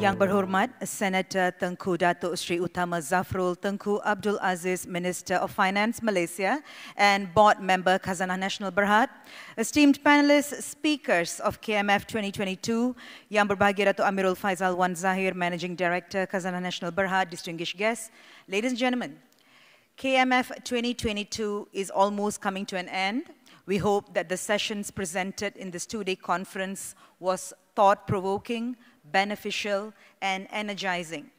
Yang Berhormat Senator Tengku Datuk Seri Utama Zafrul, Tengku Abdul Aziz, Minister of Finance Malaysia, and Board Member Khazanah Nasional Berhad, esteemed panelists, speakers of KMF 2022, Yang Berbahagia Datuk Amirul Faizal Wan Zahir, Managing Director Khazanah Nasional Berhad, distinguished guests, ladies and gentlemen, KMF 2022 is almost coming to an end. We hope that the sessions presented in this two-day conference was thought-provoking, beneficial, and energizing.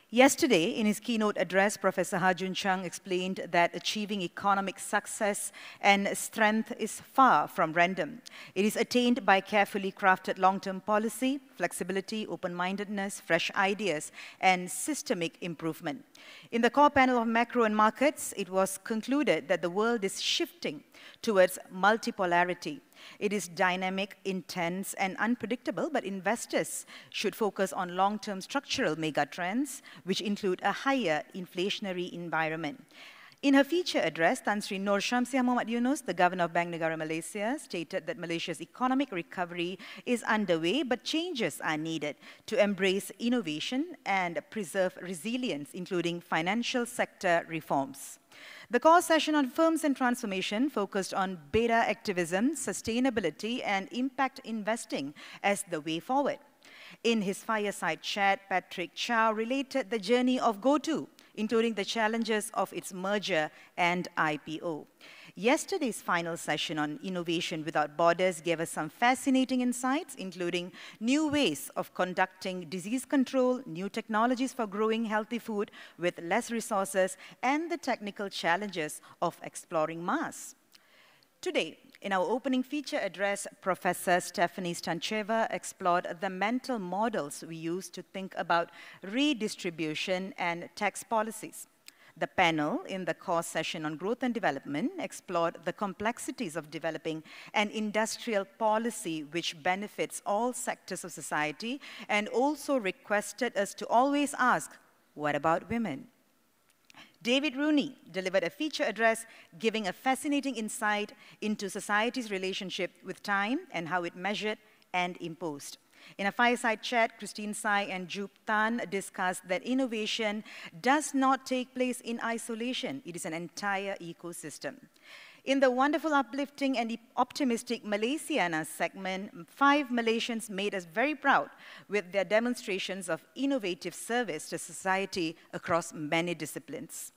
Yesterday, in his keynote address, Professor Hajun Chung explained that achieving economic success and strength is far from random. It is attained by carefully crafted long-term policy, flexibility, open-mindedness, fresh ideas, and systemic improvement. In the core panel of macro and markets, it was concluded that the world is shifting towards multipolarity. It is dynamic, intense, and unpredictable, but investors should focus on long-term structural megatrends, which include a higher inflationary environment. In her feature address, Tan Sri Nur Syamsiah Muhammad Yunus, the Governor of Bank Negara Malaysia, stated that Malaysia's economic recovery is underway, but changes are needed to embrace innovation and preserve resilience, including financial sector reforms. The core session on firms and transformation focused on beta activism, sustainability, and impact investing as the way forward. In his fireside chat, Patrick Chow related the journey of GoTo, including the challenges of its merger and IPO. Yesterday's final session on innovation without borders gave us some fascinating insights, including new ways of conducting disease control, new technologies for growing healthy food with less resources, and the technical challenges of exploring Mars. Today, in our opening feature address, Professor Stephanie Stancheva explored the mental models we use to think about redistribution and tax policies. The panel in the core session on growth and development explored the complexities of developing an industrial policy which benefits all sectors of society, and also requested us to always ask, what about women? David Rooney delivered a feature address giving a fascinating insight into society's relationship with time and how it measured and imposed. In a fireside chat, Christine Sai and Jup Tan discussed that innovation does not take place in isolation. It is an entire ecosystem. In the wonderful, uplifting, and optimistic Malaysiana segment, 5 Malaysians made us very proud with their demonstrations of innovative service to society across many disciplines.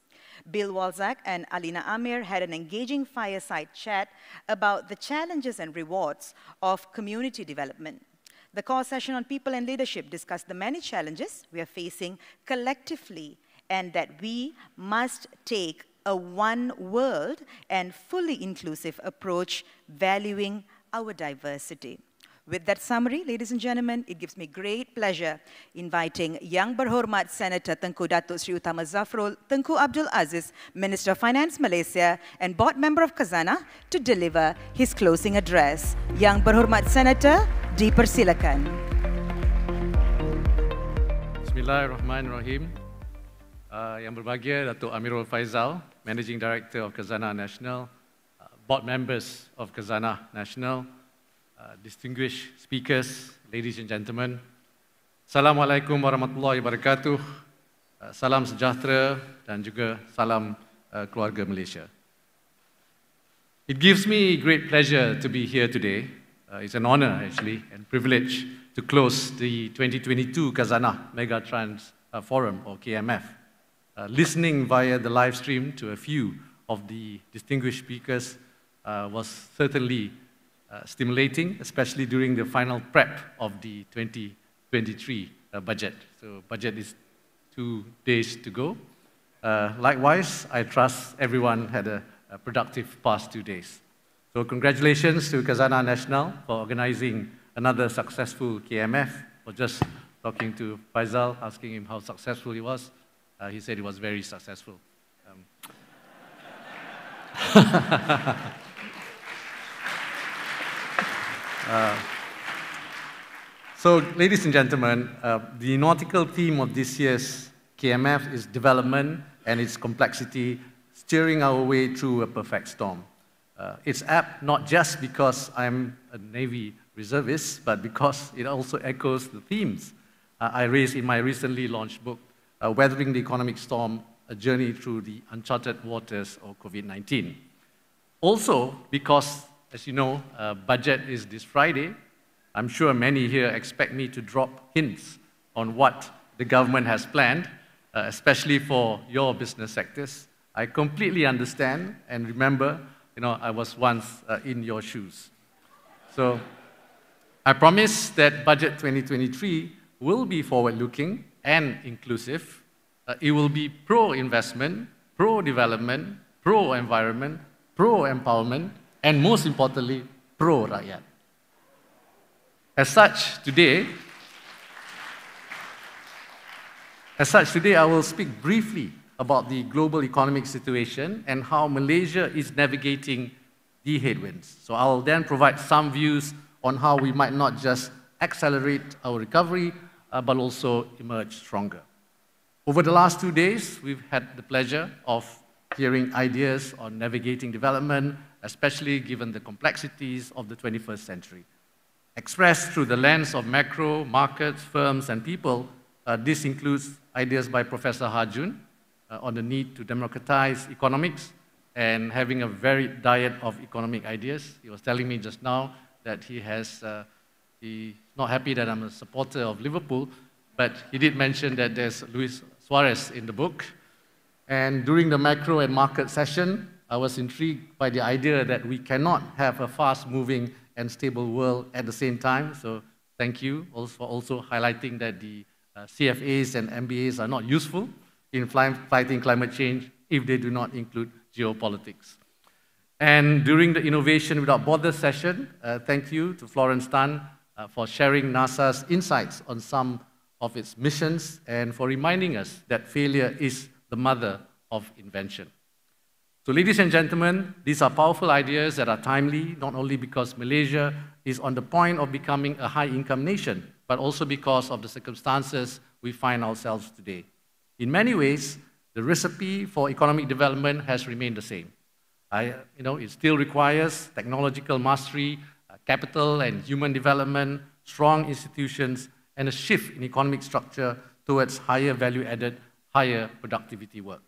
Bill Walzak and Alina Amir had an engaging fireside chat about the challenges and rewards of community development. The core session on people and leadership discussed the many challenges we are facing collectively, and that we must take a one world and fully inclusive approach, valuing our diversity. With that summary, ladies and gentlemen, it gives me great pleasure inviting Yang Berhormat Senator Tengku Datuk Seri Utama Zafrul, Tengku Abdul Aziz, Minister of Finance Malaysia, and Board Member of Khazanah, to deliver his closing address. Yang Berhormat Senator, dipersilakan. Bismillahirrahmanirrahim. Yang berbahagia Datuk Amirul Faizal, Managing Director of Khazanah Nasional, Board Members of Khazanah Nasional, distinguished speakers, ladies and gentlemen, Assalamualaikum warahmatullahi wabarakatuh, salam sejahtera dan juga salam keluarga Malaysia. It gives me great pleasure to be here today. It's an honor actually and privilege to close the 2022 Khazanah Megatrends Forum, or KMF. Listening via the live stream to a few of the distinguished speakers was certainly stimulating, especially during the final prep of the 2023 budget. So budget is 2 days to go. Likewise, I trust everyone had a productive past 2 days. So congratulations to Khazanah Nasional for organizing another successful KMF. For just talking to Faizal, asking him how successful he was, he said he was very successful. So, ladies and gentlemen, the nautical theme of this year's KMF is development and its complexity, steering our way through a perfect storm. It's apt not just because I'm a Navy reservist, but because it also echoes the themes I raised in my recently launched book, Weathering the Economic Storm, A Journey Through the Uncharted Waters of COVID-19. Also, because, as you know, budget is this Friday, I'm sure many here expect me to drop hints on what the government has planned, especially for your business sectors. I completely understand and remember, I was once in your shoes. So I promise that Budget 2023 will be forward-looking and inclusive. It will be pro-investment, pro-development, pro-environment, pro-empowerment, and most importantly, pro-rakyat. As such, today, I will speak briefly about the global economic situation and how Malaysia is navigating the headwinds. So I'll then provide some views on how we might not just accelerate our recovery, but also emerge stronger. Over the last 2 days, we've had the pleasure of hearing ideas on navigating development, especially given the complexities of the 21st century. Expressed through the lens of macro, markets, firms, and people, this includes ideas by Professor Harjun on the need to democratize economics and having a varied diet of economic ideas. He was telling me just now that he's not happy that I'm a supporter of Liverpool, but he did mention that there's Luis Suarez in the book. And during the macro and market session, I was intrigued by the idea that we cannot have a fast-moving and stable world at the same time. So thank you for also highlighting that the CFAs and MBAs are not useful in fighting climate change if they do not include geopolitics. And during the Innovation Without Borders session, thank you to Florence Tan for sharing NASA's insights on some of its missions and for reminding us that failure is the mother of invention. So ladies and gentlemen, these are powerful ideas that are timely, not only because Malaysia is on the point of becoming a high-income nation, but also because of the circumstances we find ourselves today. In many ways, the recipe for economic development has remained the same. It still requires technological mastery, capital and human development, strong institutions, and a shift in economic structure towards higher value-added, higher productivity work.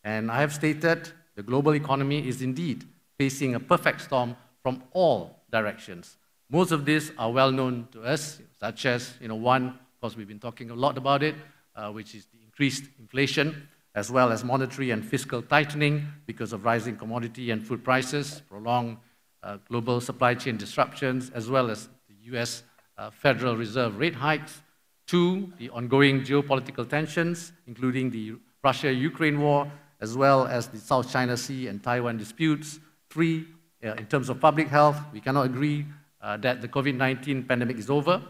And I have stated the global economy is indeed facing a perfect storm from all directions. Most of these are well known to us, such as, one, of course, we've been talking a lot about it, which is the increased inflation, as well as monetary and fiscal tightening because of rising commodity and food prices, prolonged global supply chain disruptions, as well as the US Federal Reserve rate hikes. 2, the ongoing geopolitical tensions, including the Russia-Ukraine war, as well as the South China Sea and Taiwan disputes. 3, in terms of public health, we cannot agree that the COVID-19 pandemic is over.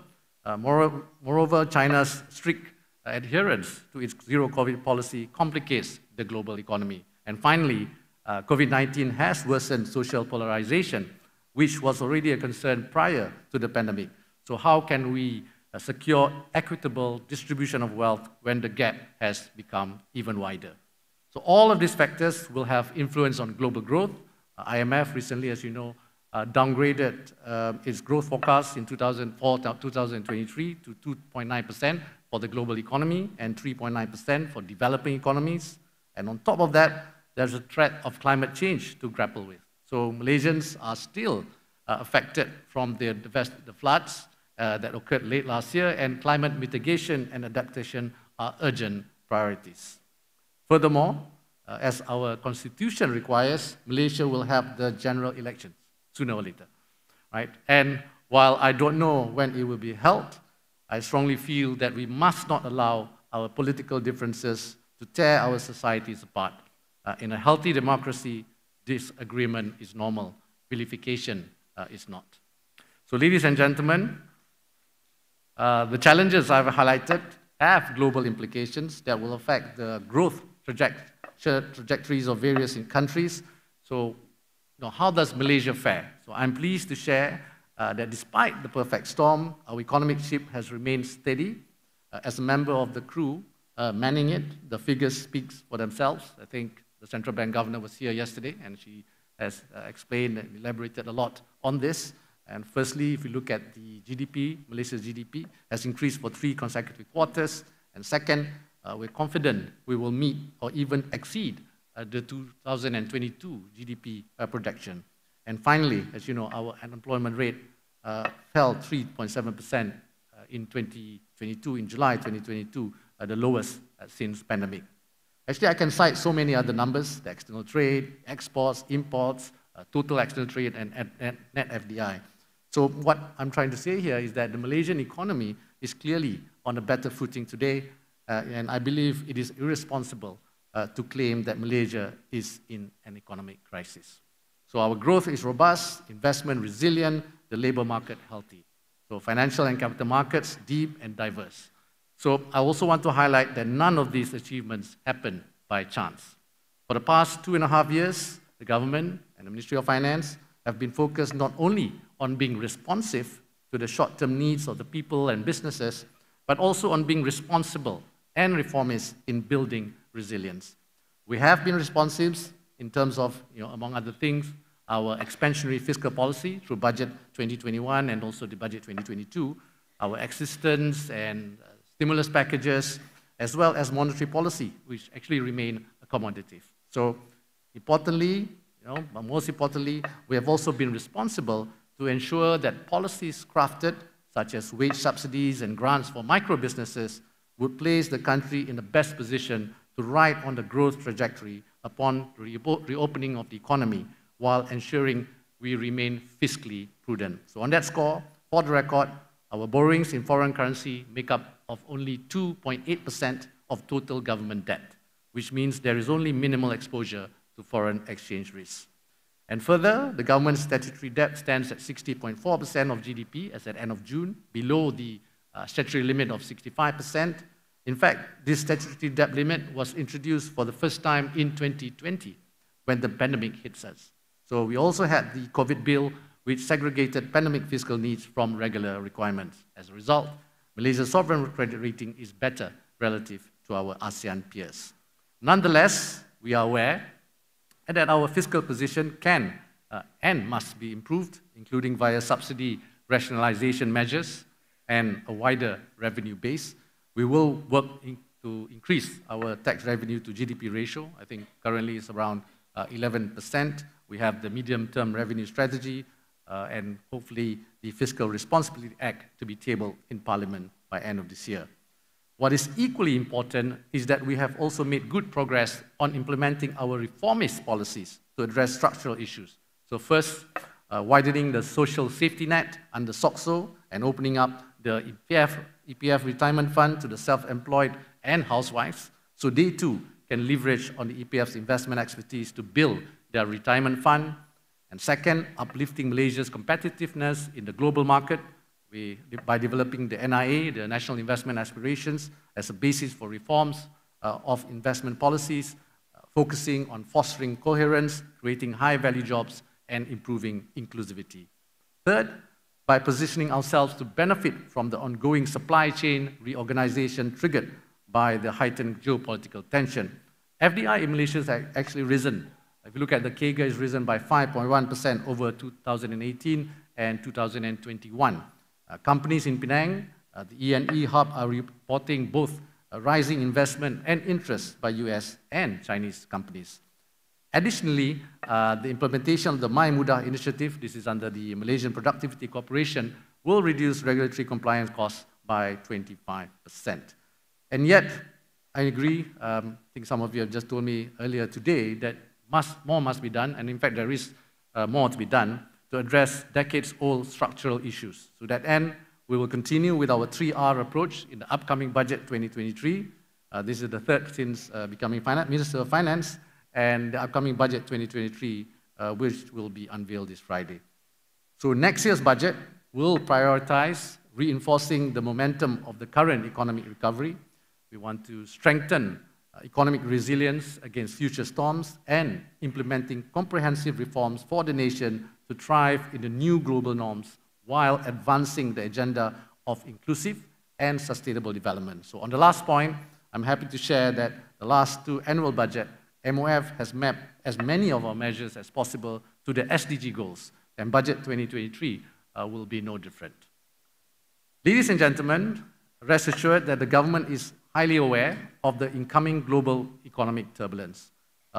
Moreover, China's strict adherence to its zero-COVID policy complicates the global economy. And finally, COVID-19 has worsened social polarization, which was already a concern prior to the pandemic. So how can we secure equitable distribution of wealth when the gap has become even wider? So all of these factors will have influence on global growth. IMF recently, as you know, downgraded its growth forecast in 2023 to 2.9% for the global economy and 3.9% for developing economies. And on top of that, there's a threat of climate change to grapple with. So Malaysians are still affected from the floods that occurred late last year, and climate mitigation and adaptation are urgent priorities. Furthermore, as our constitution requires, Malaysia will have the general elections sooner or later, right? And while I don't know when it will be held, I strongly feel that we must not allow our political differences to tear our societies apart. In a healthy democracy, disagreement is normal. Vilification is not. So, ladies and gentlemen, the challenges I've highlighted have global implications that will affect the growth trajectories of various countries. So, how does Malaysia fare? So I'm pleased to share that despite the perfect storm, our economic ship has remained steady. As a member of the crew manning it, the figures speak for themselves. I think the central bank governor was here yesterday, and she has explained and elaborated a lot on this. And firstly, if you look at the GDP, Malaysia's GDP has increased for 3 consecutive quarters. And second, we're confident we will meet or even exceed the 2022 GDP projection. And finally, as you know, our unemployment rate fell 3.7% in 2022, in July 2022, the lowest since pandemic. Actually, I can cite so many other numbers: the external trade, exports, imports, total external trade, and net FDI. So what I'm trying to say here is that the Malaysian economy is clearly on a better footing today, and I believe it is irresponsible to claim that Malaysia is in an economic crisis. So our growth is robust, investment resilient, the labor market healthy. So financial and capital markets deep and diverse. So I also want to highlight that none of these achievements happened by chance. For the past 2.5 years, the government and the Ministry of Finance have been focused not only on being responsive to the short-term needs of the people and businesses, but also on being responsible and reformist in building resilience. We have been responsive in terms of, among other things, our expansionary fiscal policy through Budget 2021 and also the Budget 2022, our assistance and stimulus packages, as well as monetary policy, which actually remain accommodative. So importantly, but most importantly, we have also been responsible to ensure that policies crafted, such as wage subsidies and grants for micro businesses, would place the country in the best position to ride on the growth trajectory upon reopening of the economy, while ensuring we remain fiscally prudent. So on that score, for the record, our borrowings in foreign currency make up of only 2.8% of total government debt, which means there is only minimal exposure to foreign exchange risks. And further, the government's statutory debt stands at 60.4% of GDP as at end of June, below the statutory limit of 65%. In fact, this statutory debt limit was introduced for the first time in 2020, when the pandemic hits us. So we also had the COVID bill, which segregated pandemic fiscal needs from regular requirements. As a result, Malaysia's sovereign credit rating is better relative to our ASEAN peers. Nonetheless, we are aware that our fiscal position can and must be improved, including via subsidy rationalization measures and a wider revenue base. We will work to increase our tax revenue to GDP ratio. I think currently it's around 11%. We have the medium-term revenue strategy and hopefully the Fiscal Responsibility Act to be tabled in Parliament by end of this year. What is equally important is that we have also made good progress on implementing our reformist policies to address structural issues. So first, widening the social safety net under SOCSO and opening up the EPF retirement fund to the self-employed and housewives, so they too can leverage on the EPF's investment expertise to build their retirement fund. And second, uplifting Malaysia's competitiveness in the global market by developing the NIA, the National Investment Aspirations, as a basis for reforms of investment policies, focusing on fostering coherence, creating high-value jobs, and improving inclusivity. Third, by positioning ourselves to benefit from the ongoing supply chain reorganization triggered by the heightened geopolitical tension. FDI in Malaysia has actually risen. If you look at the CAGR, it's risen by 5.1% over 2018 and 2021. Companies in Penang, the E&E hub, are reporting both a rising investment and interest by US and Chinese companies. Additionally, the implementation of the My Mudah initiative, this is under the Malaysian Productivity Corporation, will reduce regulatory compliance costs by 25%. And yet, I agree, I think some of you have just told me earlier today that more must be done, and in fact there is more to be done to address decades-old structural issues. To that end, we will continue with our 3R approach in the upcoming Budget 2023. This is the third since becoming Minister of Finance, and the upcoming Budget 2023, which will be unveiled this Friday. So next year's budget will prioritize reinforcing the momentum of the current economic recovery. We want to strengthen economic resilience against future storms and implementing comprehensive reforms for the nation to thrive in the new global norms while advancing the agenda of inclusive and sustainable development. So on the last point, I'm happy to share that the last 2 annual budget, MOF has mapped as many of our measures as possible to the SDG goals, and Budget 2023 will be no different. Ladies and gentlemen, rest assured that the government is highly aware of the incoming global economic turbulence,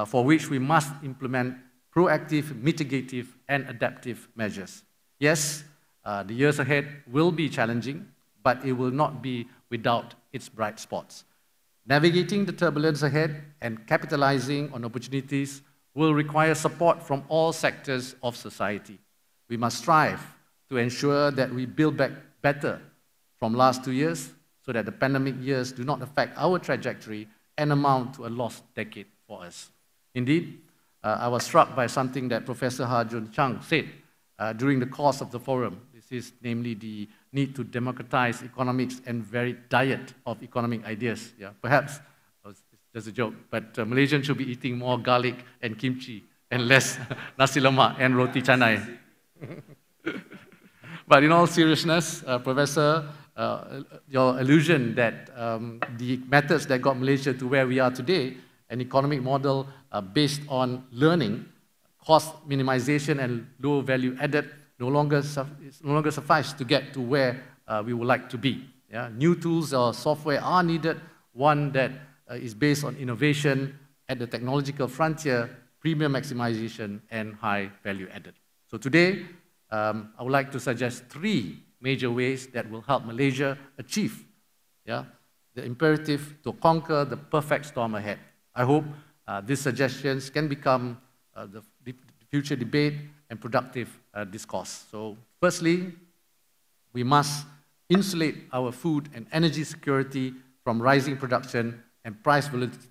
for which we must implement proactive, mitigative, and adaptive measures. Yes, the years ahead will be challenging, but it will not be without its bright spots. Navigating the turbulence ahead and capitalizing on opportunities will require support from all sectors of society. We must strive to ensure that we build back better from last 2 years so that the pandemic years do not affect our trajectory and amount to a lost decade for us. Indeed, I was struck by something that Professor Ha Jun Chang said during the course of the forum. This is namely the need to democratize economics and varied diet of economic ideas. Yeah, perhaps it's just a joke, but Malaysians should be eating more garlic and kimchi and less nasi lemak and roti canai. But in all seriousness, Professor, your allusion that the methods that got Malaysia to where we are today, an economic model based on learning, cost minimization, and low value added, no longer suffice to get to where we would like to be. Yeah? New tools or software are needed, one that is based on innovation at the technological frontier, premium maximization, and high value added. So today, I would like to suggest 3 major ways that will help Malaysia achieve the imperative to conquer the perfect storm ahead. I hope these suggestions can become the future debate and productive discourse. So firstly, we must insulate our food and energy security from rising production and price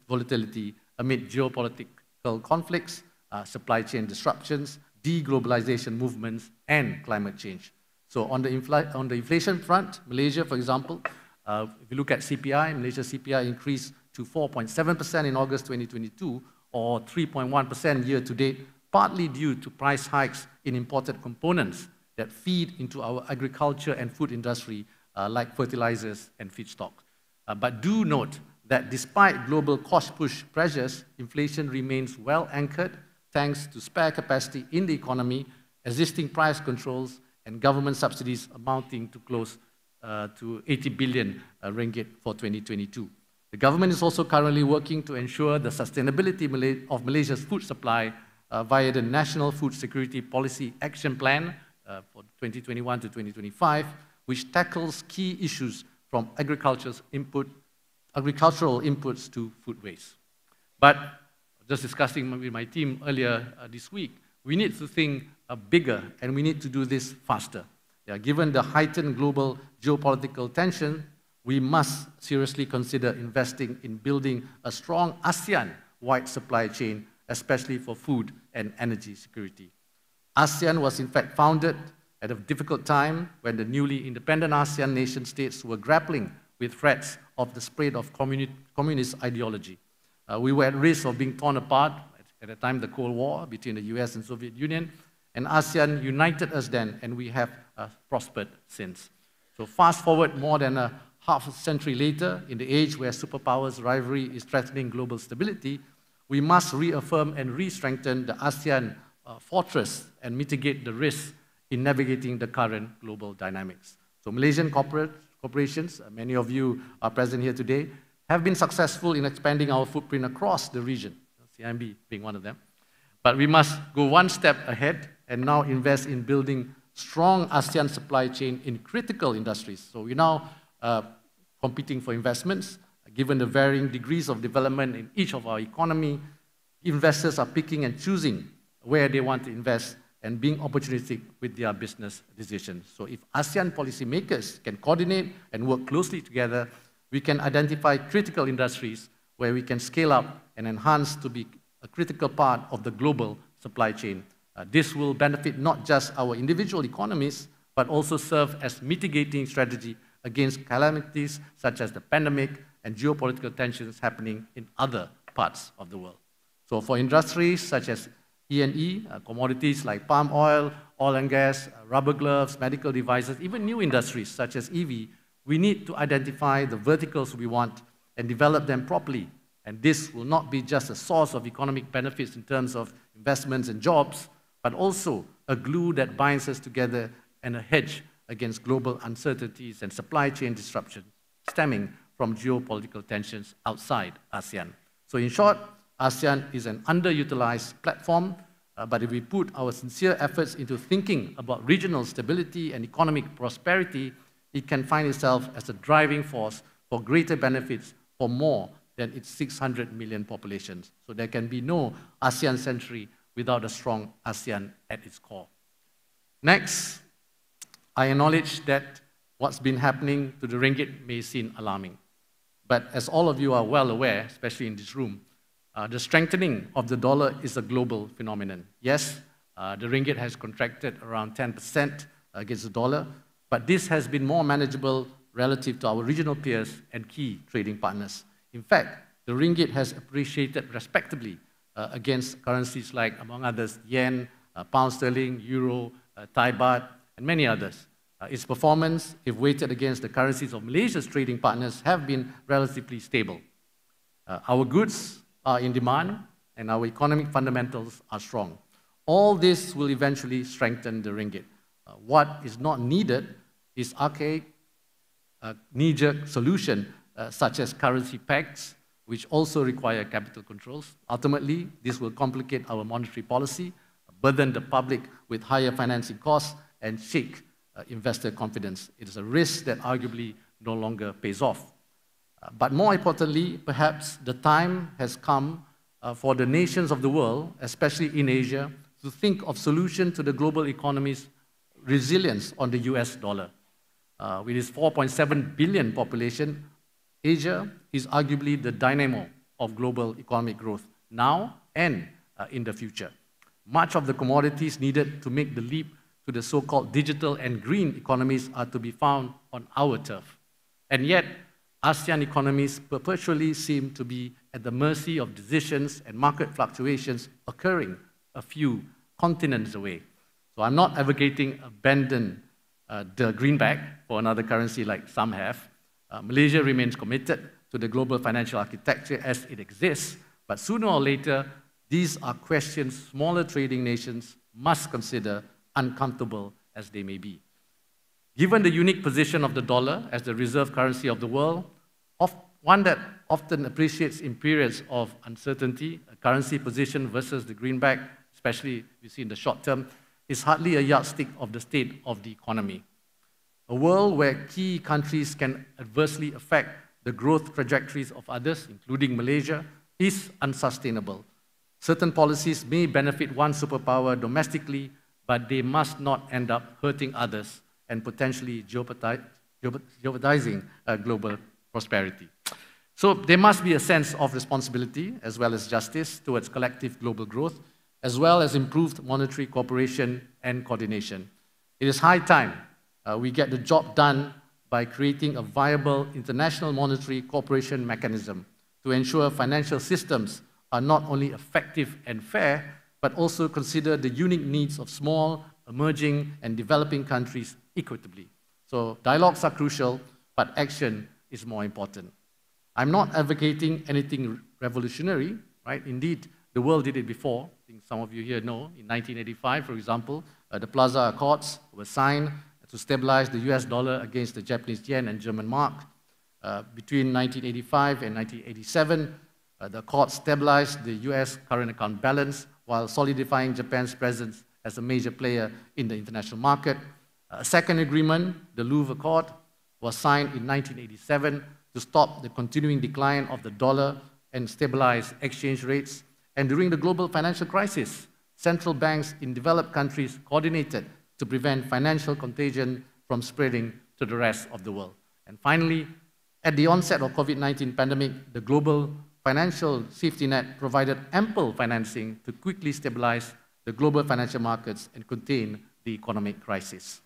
volatility amid geopolitical conflicts, supply chain disruptions, deglobalization movements, and climate change. So on the inflation front, Malaysia, for example, if you look at CPI, Malaysia's CPI increased to 4.7% in August 2022, or 3.1% year to date, partly due to price hikes in imported components that feed into our agriculture and food industry, like fertilizers and feedstocks. But do note that despite global cost-push pressures, inflation remains well anchored thanks to spare capacity in the economy, existing price controls, and government subsidies amounting to close to 80 billion ringgit for 2022. The government is also currently working to ensure the sustainability of Malaysia's food supply via the National Food Security Policy Action Plan for 2021 to 2025, which tackles key issues from agricultural inputs to food waste. But just discussing with my team earlier this week, we need to think bigger, and we need to do this faster. Yeah, given the heightened global geopolitical tension, we must seriously consider investing in building a strong ASEAN-wide supply chain, especially for food and energy security. ASEAN was in fact founded at a difficult time when the newly independent ASEAN nation states were grappling with threats of the spread of communist ideology. We were at risk of being torn apart at the time of the Cold War between the US and Soviet Union, and ASEAN united us then, and we have prospered since. So fast forward more than a half a century later, in the age where superpowers' rivalry is threatening global stability, we must reaffirm and re-strengthen the ASEAN fortress and mitigate the risks in navigating the current global dynamics. So Malaysian corporations, many of you are present here today, have been successful in expanding our footprint across the region, CIMB being one of them. But we must go one step ahead and now invest in building strong ASEAN supply chain in critical industries. So we're now competing for investments. Given the varying degrees of development in each of our economy, investors are picking and choosing where they want to invest and being opportunistic with their business decisions. So if ASEAN policymakers can coordinate and work closely together, we can identify critical industries where we can scale up and enhance to be a critical part of the global supply chain. This will benefit not just our individual economies, but also serve as mitigating strategy against calamities such as the pandemic and geopolitical tensions happening in other parts of the world. So for industries such as E&E, commodities like palm oil, oil and gas, rubber gloves, medical devices, even new industries such as EV, we need to identify the verticals we want and develop them properly. And this will not be just a source of economic benefits in terms of investments and jobs, but also a glue that binds us together and a hedge against global uncertainties and supply chain disruptions stemming from geopolitical tensions outside ASEAN. So in short, ASEAN is an underutilized platform, but if we put our sincere efforts into thinking about regional stability and economic prosperity, it can find itself as a driving force for greater benefits for more than its 600 million populations. So there can be no ASEAN century without a strong ASEAN at its core. Next, I acknowledge that what's been happening to the ringgit may seem alarming. But as all of you are well aware, especially in this room, the strengthening of the dollar is a global phenomenon. Yes, the ringgit has contracted around 10% against the dollar, but this has been more manageable relative to our regional peers and key trading partners. In fact, the ringgit has appreciated respectably against currencies like, among others, yen, pound sterling, euro, Thai baht, and many others. Its performance, if weighted against the currencies of Malaysia's trading partners, have been relatively stable. Our goods are in demand, and our economic fundamentals are strong. All this will eventually strengthen the ringgit. What is not needed is archaic, knee-jerk solution such as currency pegs, which also require capital controls. Ultimately, this will complicate our monetary policy, burden the public with higher financing costs, and shake investor confidence. It is a risk that arguably no longer pays off. But more importantly, perhaps the time has come for the nations of the world, especially in Asia, to think of solutions to the global economy's resilience on the US dollar. With its 4.7 billion population, Asia is arguably the dynamo of global economic growth now and in the future. Much of the commodities needed to make the leap to the so-called digital and green economies are to be found on our turf. And yet, ASEAN economies perpetually seem to be at the mercy of decisions and market fluctuations occurring a few continents away. So I'm not advocating abandon the greenback for another currency like some have. Malaysia remains committed to the global financial architecture as it exists, but sooner or later, these are questions smaller trading nations must consider, uncomfortable as they may be. Given the unique position of the dollar as the reserve currency of the world, one that often appreciates in periods of uncertainty, a currency position versus the greenback, especially you see in the short term, is hardly a yardstick of the state of the economy. A world where key countries can adversely affect the growth trajectories of others, including Malaysia, is unsustainable. Certain policies may benefit one superpower domestically, but they must not end up hurting others and potentially jeopardizing global prosperity. So there must be a sense of responsibility as well as justice towards collective global growth, as well as improved monetary cooperation and coordination. It is high time we get the job done by creating a viable international monetary cooperation mechanism to ensure financial systems are not only effective and fair, but also consider the unique needs of small, emerging, and developing countries equitably. So dialogues are crucial, but action is more important. I'm not advocating anything revolutionary, right? Indeed, the world did it before. I think some of you here know. In 1985, for example, the Plaza Accords were signed to stabilize the US dollar against the Japanese yen and German mark. Between 1985 and 1987, the Accords stabilized the US current account balance while solidifying Japan's presence as a major player in the international market. A second agreement, the Louvre Accord, was signed in 1987 to stop the continuing decline of the dollar and stabilize exchange rates. And during the global financial crisis, central banks in developed countries coordinated to prevent financial contagion from spreading to the rest of the world. And finally, at the onset of COVID-19 pandemic, the global financial safety net provided ample financing to quickly stabilize the global financial markets and contain the economic crisis.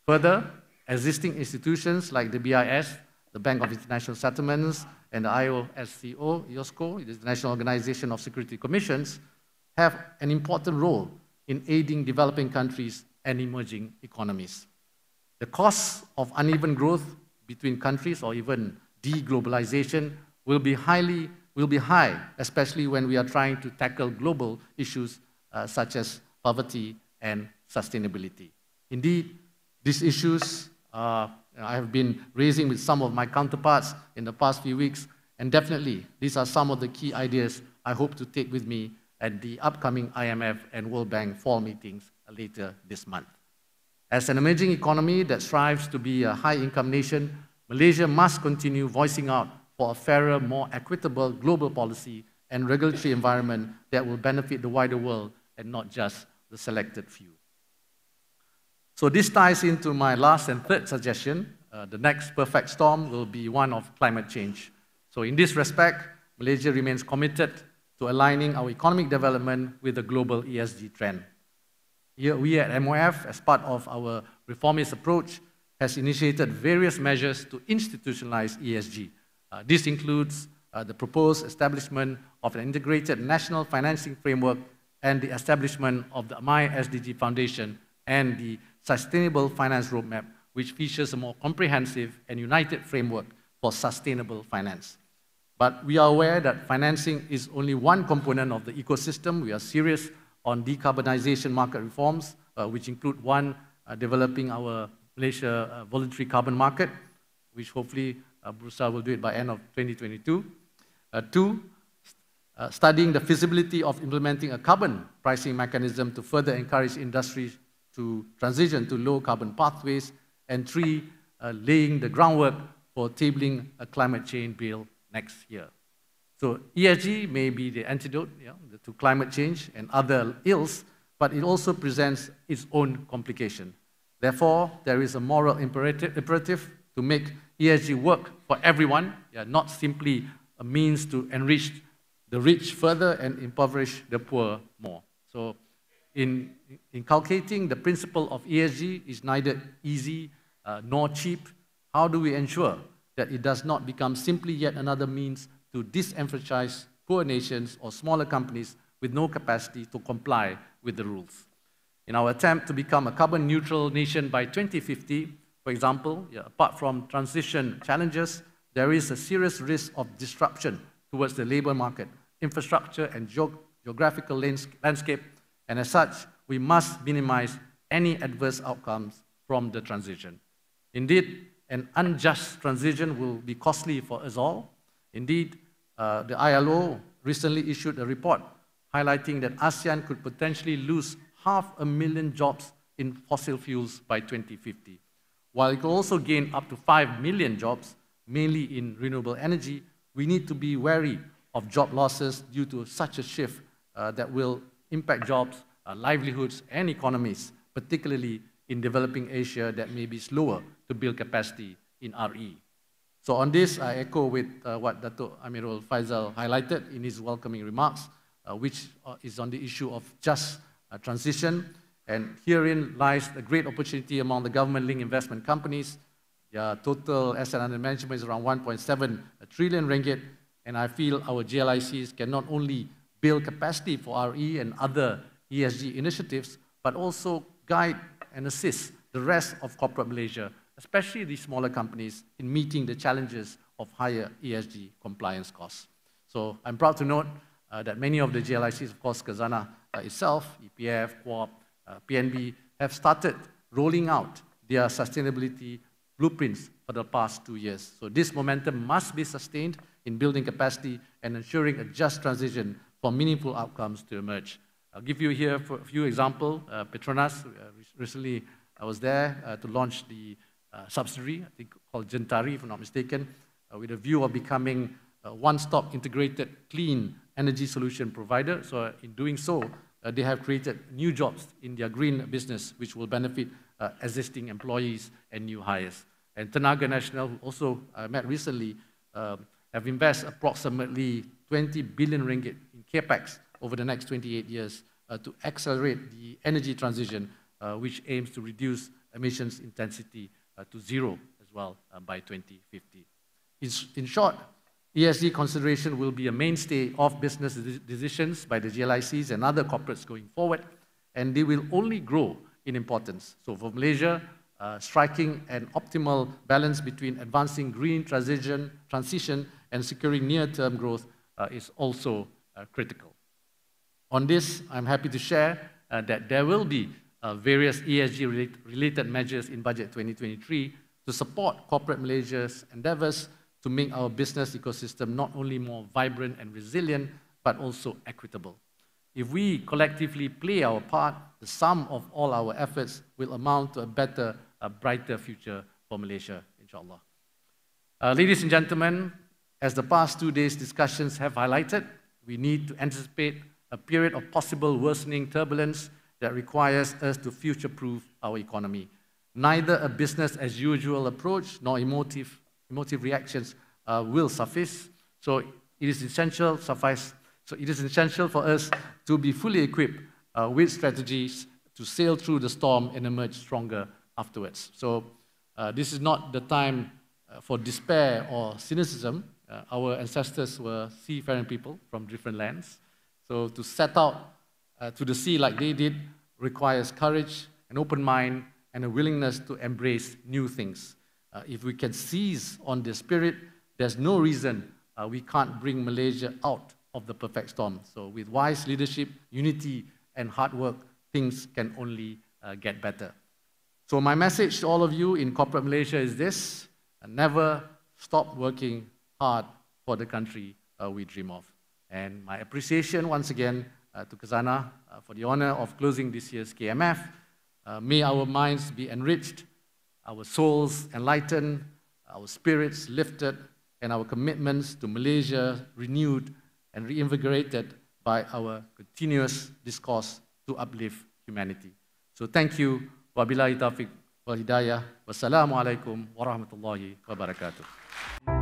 Further, existing institutions like the BIS, the Bank of International Settlements, and the IOSCO, the International Organization of Security Commissions, have an important role in aiding developing countries and emerging economies. The costs of uneven growth between countries or even deglobalization will be high, especially when we are trying to tackle global issues such as poverty and sustainability. Indeed, These issues I have been raising with some of my counterparts in the past few weeks, and definitely these are some of the key ideas I hope to take with me at the upcoming IMF and World Bank fall meetings later this month. As an emerging economy that strives to be a high-income nation, Malaysia must continue voicing out for a fairer, more equitable global policy and regulatory environment that will benefit the wider world and not just the selected few. So this ties into my last and third suggestion. The next perfect storm will be one of climate change. So in this respect, Malaysia remains committed to aligning our economic development with the global ESG trend. Here, we at MOF, as part of our reformist approach, has initiated various measures to institutionalize ESG. This includes the proposed establishment of an integrated national financing framework and the establishment of the My SDG Foundation and the Sustainable Finance Roadmap, which features a more comprehensive and united framework for sustainable finance. But we are aware that financing is only one component of the ecosystem. We are serious on decarbonization market reforms, which include one, developing our Malaysia voluntary carbon market, which hopefully Bursa will do it by end of 2022. Two, studying the feasibility of implementing a carbon pricing mechanism to further encourage industries to transition to low carbon pathways. And three, laying the groundwork for tabling a climate change bill next year. So ESG may be the antidote to climate change and other ills, but it also presents its own complication. Therefore, there is a moral imperative to make ESG work for everyone, not simply a means to enrich the rich further and impoverish the poor more. So in inculcating the principle of ESG is neither easy nor cheap. How do we ensure that it does not become simply yet another means to disenfranchise poor nations or smaller companies with no capacity to comply with the rules? In our attempt to become a carbon neutral nation by 2050, for example, apart from transition challenges, there is a serious risk of disruption towards the labor market, infrastructure and geographical landscape, and as such, we must minimize any adverse outcomes from the transition. Indeed, an unjust transition will be costly for us all. Indeed, the ILO recently issued a report highlighting that ASEAN could potentially lose 500,000 jobs in fossil fuels by 2050. While it could also gain up to 5 million jobs, mainly in renewable energy, we need to be wary of job losses due to such a shift that will impact jobs, livelihoods, and economies, particularly in developing Asia that may be slower to build capacity in RE. So on this, I echo with what Datuk Amirul Faisal highlighted in his welcoming remarks, which is on the issue of just transition. And herein lies a great opportunity among the government-linked investment companies. Their total asset under management is around 1.7 trillion ringgit, and I feel our GLICs can not only build capacity for RE and other ESG initiatives, but also guide and assist the rest of corporate Malaysia, especially these smaller companies, in meeting the challenges of higher ESG compliance costs. So I'm proud to note that many of the GLICs, of course, Khazanah itself, EPF, Co-op, PNB, have started rolling out their sustainability blueprints for the past 2 years. So this momentum must be sustained in building capacity and ensuring a just transition for meaningful outcomes to emerge. I'll give you here a few examples. Petronas, recently I was there to launch the subsidiary, I think called Jentari, if I'm not mistaken, with a view of becoming a one-stop integrated clean energy solution provider. So in doing so, they have created new jobs in their green business, which will benefit existing employees and new hires. And Tenaga Nasional, who also met recently, have invested approximately 20 billion ringgit in capex over the next 28 years to accelerate the energy transition, which aims to reduce emissions intensity to zero as well by 2050. In short, ESG consideration will be a mainstay of business decisions by the GLICs and other corporates going forward, and they will only grow in importance. So for Malaysia, striking an optimal balance between advancing green transition and securing near-term growth is also critical. On this, I'm happy to share that there will be various ESG-related measures in Budget 2023 to support corporate Malaysia's endeavours to make our business ecosystem not only more vibrant and resilient, but also equitable. If we collectively play our part, the sum of all our efforts will amount to a better, a brighter future for Malaysia, inshallah. Ladies and gentlemen, as the past 2 days' discussions have highlighted, we need to anticipate a period of possible worsening turbulence that requires us to future-proof our economy. Neither a business-as-usual approach nor emotive reactions will suffice. So it is essential for us to be fully equipped with strategies to sail through the storm and emerge stronger afterwards. So this is not the time for despair or cynicism. Our ancestors were seafaring people from different lands. So to set out to the sea like they did requires courage, an open mind, and a willingness to embrace new things. If we can seize on this spirit, there's no reason we can't bring Malaysia out of the perfect storm. So with wise leadership, unity, and hard work, things can only get better. So my message to all of you in corporate Malaysia is this: never stop working hard for the country we dream of. And my appreciation once again to Khazanah for the honor of closing this year's KMF. May our minds be enriched, our souls enlightened, our spirits lifted, and our commitments to Malaysia renewed and reinvigorated by our continuous discourse to uplift humanity. So thank you. Wabillahi taufiq wal hidayah. Wassalamu alaikum warahmatullahi wabarakatuh.